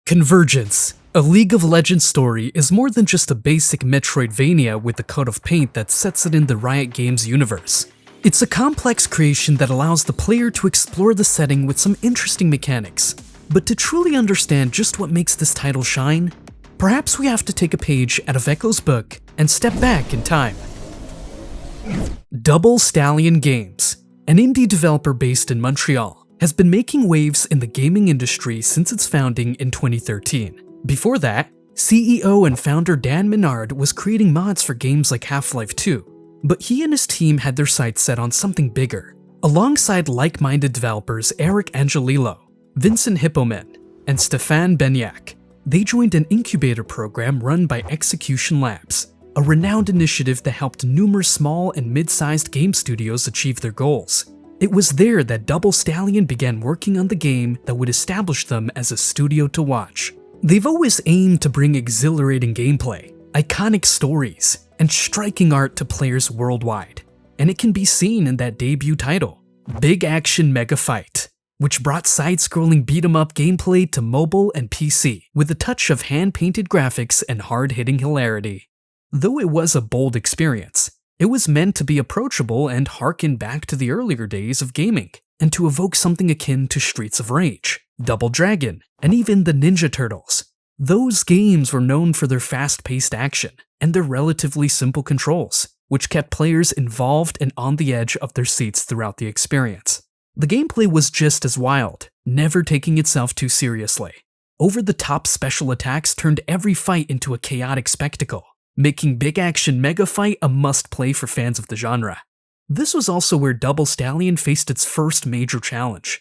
Convergence, a League of Legends story, is more than just a basic Metroidvania with a coat of paint that sets it in the Riot Games universe. It's a complex creation that allows the player to explore the setting with some interesting mechanics. But to truly understand just what makes this title shine, perhaps we have to take a page out of Ekko's book and step back in time. Double Stallion Games, an indie developer based in Montreal, has been making waves in the gaming industry since its founding in 2013. Before that, CEO and founder Dan Menard was creating mods for games like Half-Life 2, but he and his team had their sights set on something bigger. Alongside like-minded developers Eric Angelillo, Vincent Hippoman, and Stéphane Beignac, they joined an incubator program run by Execution Labs, a renowned initiative that helped numerous small and mid-sized game studios achieve their goals. It was there that Double Stallion began working on the game that would establish them as a studio to watch. They've always aimed to bring exhilarating gameplay, iconic stories, and striking art to players worldwide, and it can be seen in that debut title, Big Action Mega Fight, which brought side-scrolling beat-em-up gameplay to mobile and PC with a touch of hand-painted graphics and hard-hitting hilarity. Though it was a bold experience, it was meant to be approachable and harken back to the earlier days of gaming, and to evoke something akin to Streets of Rage, Double Dragon, and even the Ninja Turtles. Those games were known for their fast-paced action and their relatively simple controls, which kept players involved and on the edge of their seats throughout the experience. The gameplay was just as wild, never taking itself too seriously. Over-the-top special attacks turned every fight into a chaotic spectacle, making Big Action Mega Fight a must-play for fans of the genre. This was also where Double Stallion faced its first major challenge.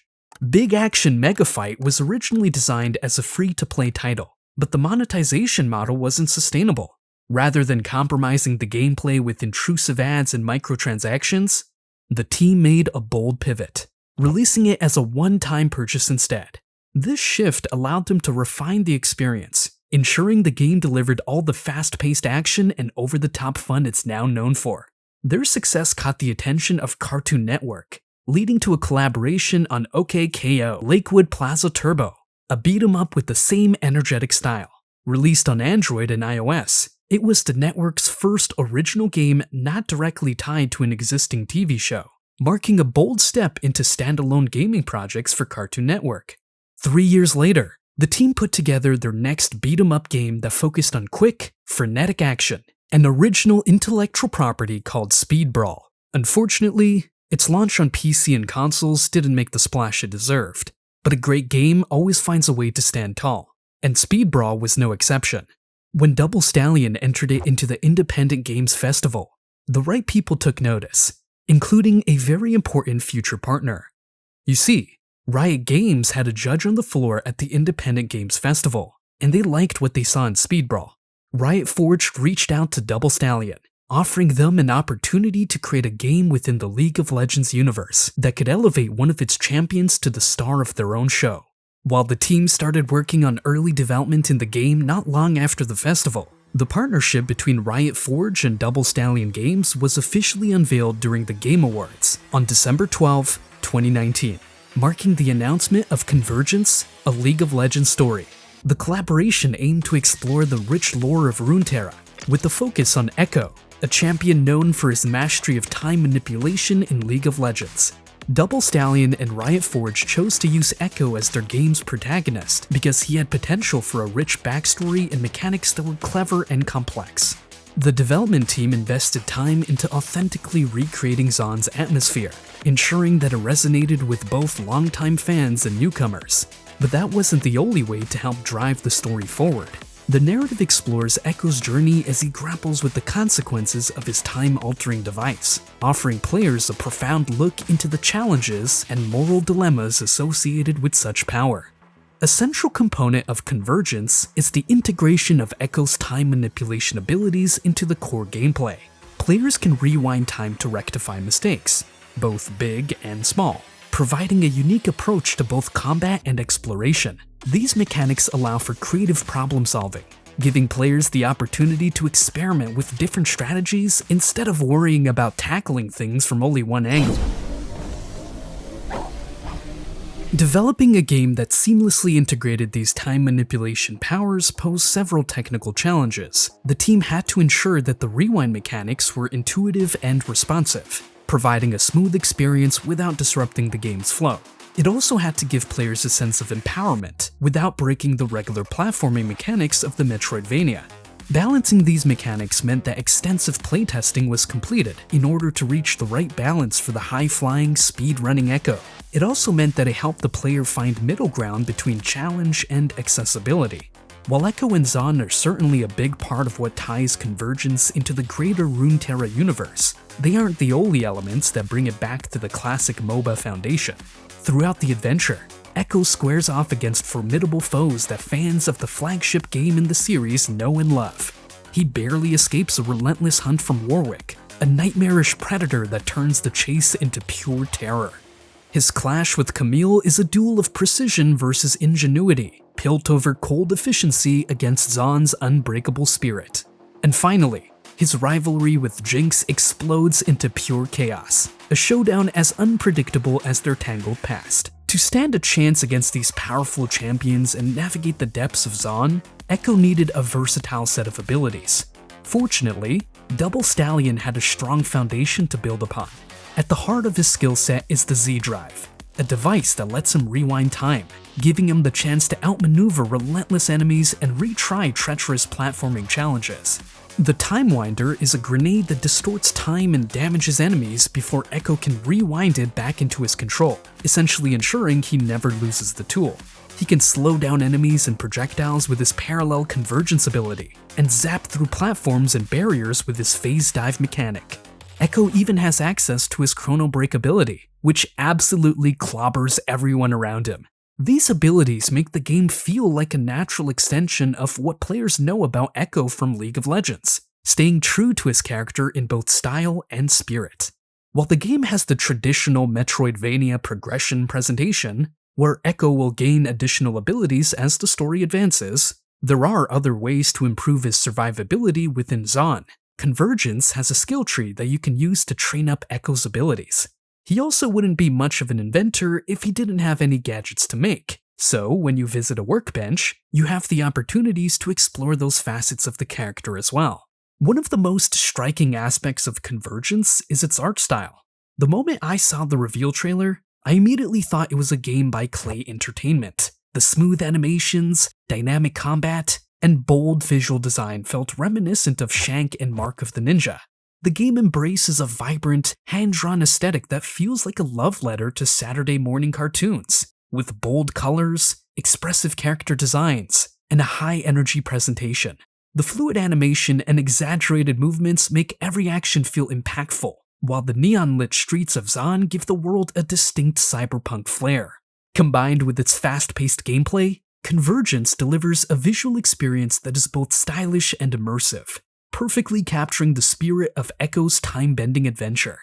Big Action Mega Fight was originally designed as a free-to-play title, but the monetization model wasn't sustainable. Rather than compromising the gameplay with intrusive ads and microtransactions, the team made a bold pivot, releasing it as a one-time purchase instead. This shift allowed them to refine the experience, ensuring the game delivered all the fast-paced action and over-the-top fun it's now known for. Their success caught the attention of Cartoon Network, leading to a collaboration on OKKO Lakewood Plaza Turbo, a beat-em-up with the same energetic style. Released on Android and iOS, it was the network's first original game not directly tied to an existing TV show, marking a bold step into standalone gaming projects for Cartoon Network. 3 years later, the team put together their next beat-em-up game that focused on quick, frenetic action, an original intellectual property called Speed Brawl. Unfortunately, its launch on PC and consoles didn't make the splash it deserved, but a great game always finds a way to stand tall, and Speed Brawl was no exception. When Double Stallion entered it into the Independent Games Festival, the right people took notice, including a very important future partner. You see, Riot Games had a judge on the floor at the Independent Games Festival, and they liked what they saw in Speed Brawl. Riot Forge reached out to Double Stallion, offering them an opportunity to create a game within the League of Legends universe that could elevate one of its champions to the star of their own show. While the team started working on early development in the game not long after the festival, the partnership between Riot Forge and Double Stallion Games was officially unveiled during the Game Awards on December 12, 2019. Marking the announcement of Convergence, a League of Legends story. The collaboration aimed to explore the rich lore of Runeterra, with a focus on Ekko, a champion known for his mastery of time manipulation in League of Legends. Double Stallion and Riot Forge chose to use Ekko as their game's protagonist because he had potential for a rich backstory and mechanics that were clever and complex. The development team invested time into authentically recreating Zaun's atmosphere, ensuring that it resonated with both longtime fans and newcomers. But that wasn't the only way to help drive the story forward. The narrative explores Ekko's journey as he grapples with the consequences of his time-altering device, offering players a profound look into the challenges and moral dilemmas associated with such power. A central component of Convergence is the integration of Ekko's time manipulation abilities into the core gameplay. Players can rewind time to rectify mistakes, both big and small, providing a unique approach to both combat and exploration. These mechanics allow for creative problem solving, giving players the opportunity to experiment with different strategies instead of worrying about tackling things from only one angle. Developing a game that seamlessly integrated these time manipulation powers posed several technical challenges. The team had to ensure that the rewind mechanics were intuitive and responsive, providing a smooth experience without disrupting the game's flow. It also had to give players a sense of empowerment without breaking the regular platforming mechanics of the Metroidvania. Balancing these mechanics meant that extensive playtesting was completed in order to reach the right balance for the high-flying, speed-running Ekko. It also meant that it helped the player find middle ground between challenge and accessibility. While Ekko and Zon are certainly a big part of what ties Convergence into the greater Runeterra universe, they aren't the only elements that bring it back to the classic MOBA foundation. Throughout the adventure, Ekko squares off against formidable foes that fans of the flagship game in the series know and love. He barely escapes a relentless hunt from Warwick, a nightmarish predator that turns the chase into pure terror. His clash with Camille is a duel of precision versus ingenuity, built over cold efficiency against Zon's unbreakable spirit. And finally, his rivalry with Jinx explodes into pure chaos, a showdown as unpredictable as their tangled past. To stand a chance against these powerful champions and navigate the depths of Zon, Ekko needed a versatile set of abilities. Fortunately, Double Stallion had a strong foundation to build upon. At the heart of his skill set is the Z-Drive, a device that lets him rewind time, giving him the chance to outmaneuver relentless enemies and retry treacherous platforming challenges. The Time Winder is a grenade that distorts time and damages enemies before Ekko can rewind it back into his control, essentially ensuring he never loses the tool. He can slow down enemies and projectiles with his parallel convergence ability, and zap through platforms and barriers with his phase dive mechanic. Ekko even has access to his chrono break ability, which absolutely clobbers everyone around him. These abilities make the game feel like a natural extension of what players know about Ekko from League of Legends, staying true to his character in both style and spirit. While the game has the traditional Metroidvania progression presentation, where Ekko will gain additional abilities as the story advances, there are other ways to improve his survivability within Zon. Convergence has a skill tree that you can use to train up Ekko's abilities. He also wouldn't be much of an inventor if he didn't have any gadgets to make, so when you visit a workbench, you have the opportunities to explore those facets of the character as well. One of the most striking aspects of Convergence is its art style. The moment I saw the reveal trailer, I immediately thought it was a game by Clay Entertainment. The smooth animations, dynamic combat, and bold visual design felt reminiscent of Shank and Mark of the Ninja. The game embraces a vibrant, hand-drawn aesthetic that feels like a love letter to Saturday morning cartoons, with bold colors, expressive character designs, and a high-energy presentation. The fluid animation and exaggerated movements make every action feel impactful, while the neon-lit streets of Zon give the world a distinct cyberpunk flair. Combined with its fast-paced gameplay, Convergence delivers a visual experience that is both stylish and immersive, perfectly capturing the spirit of Ekko's time-bending adventure.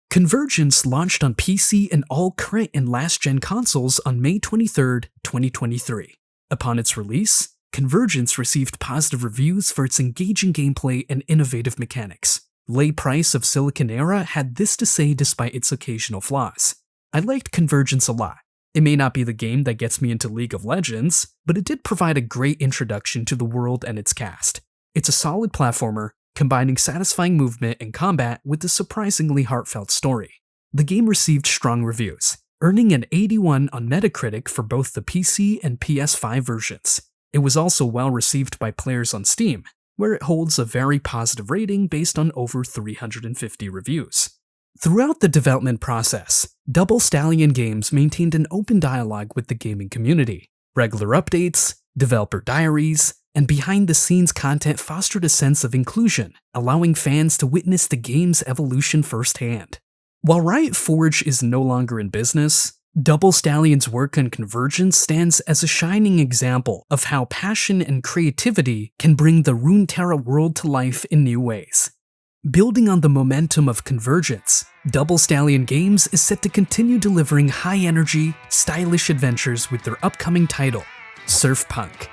Convergence launched on PC and all current and last-gen consoles on May 23, 2023. Upon its release, Convergence received positive reviews for its engaging gameplay and innovative mechanics. Lay Price of Silicon Era had this to say despite its occasional flaws. I liked Convergence a lot. It may not be the game that gets me into League of Legends, but it did provide a great introduction to the world and its cast. It's a solid platformer, combining satisfying movement and combat with a surprisingly heartfelt story. The game received strong reviews, earning an 81 on Metacritic for both the PC and PS5 versions. It was also well received by players on Steam, where it holds a very positive rating based on over 350 reviews. Throughout the development process, Double Stallion Games maintained an open dialogue with the gaming community. Regular updates, developer diaries, and behind-the-scenes content fostered a sense of inclusion, allowing fans to witness the game's evolution firsthand. While Riot Forge is no longer in business, Double Stallion's work on Convergence stands as a shining example of how passion and creativity can bring the Runeterra world to life in new ways. Building on the momentum of Convergence, Double Stallion Games is set to continue delivering high-energy, stylish adventures with their upcoming title, Surfpunk.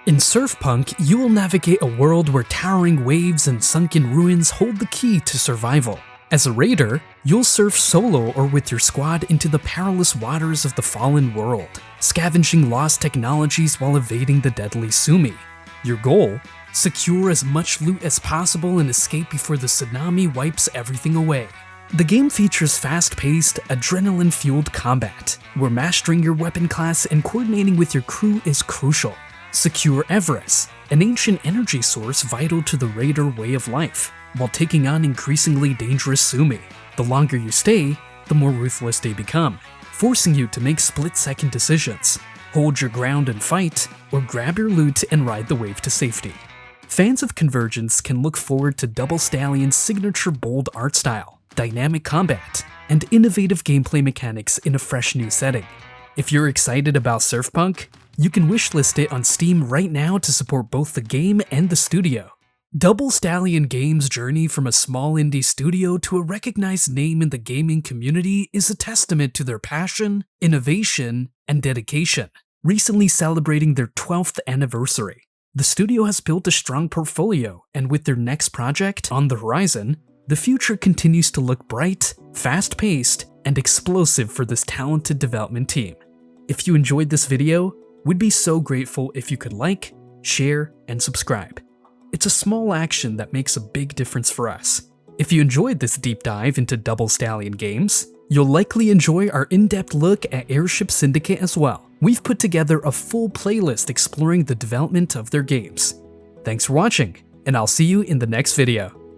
In Surfpunk, you will navigate a world where towering waves and sunken ruins hold the key to survival. As a raider, You'll surf solo or with your squad into the perilous waters of the fallen world, scavenging lost technologies while evading the deadly Sumi. Your goal? Secure as much loot as possible and escape before the tsunami wipes everything away. The game features fast-paced, adrenaline-fueled combat, where mastering your weapon class and coordinating with your crew is crucial. Secure Everest, an ancient energy source vital to the raider way of life, while taking on increasingly dangerous Sumi. The longer you stay, the more ruthless they become, forcing you to make split-second decisions. Hold your ground and fight, or grab your loot and ride the wave to safety. Fans of Convergence can look forward to Double Stallion's signature bold art style, dynamic combat, and innovative gameplay mechanics in a fresh new setting. If you're excited about Surfpunk, you can wishlist it on Steam right now to support both the game and the studio. Double Stallion Games' journey from a small indie studio to a recognized name in the gaming community is a testament to their passion, innovation, and dedication. Recently celebrating their 12th anniversary, the studio has built a strong portfolio, and with their next project on the horizon, the future continues to look bright, fast-paced, and explosive for this talented development team. If you enjoyed this video, we'd be so grateful if you could like, share, and subscribe. It's a small action that makes a big difference for us. If you enjoyed this deep dive into Double Stallion Games, you'll likely enjoy our in-depth look at Airship Syndicate as well. We've put together a full playlist exploring the development of their games. Thanks for watching, and I'll see you in the next video.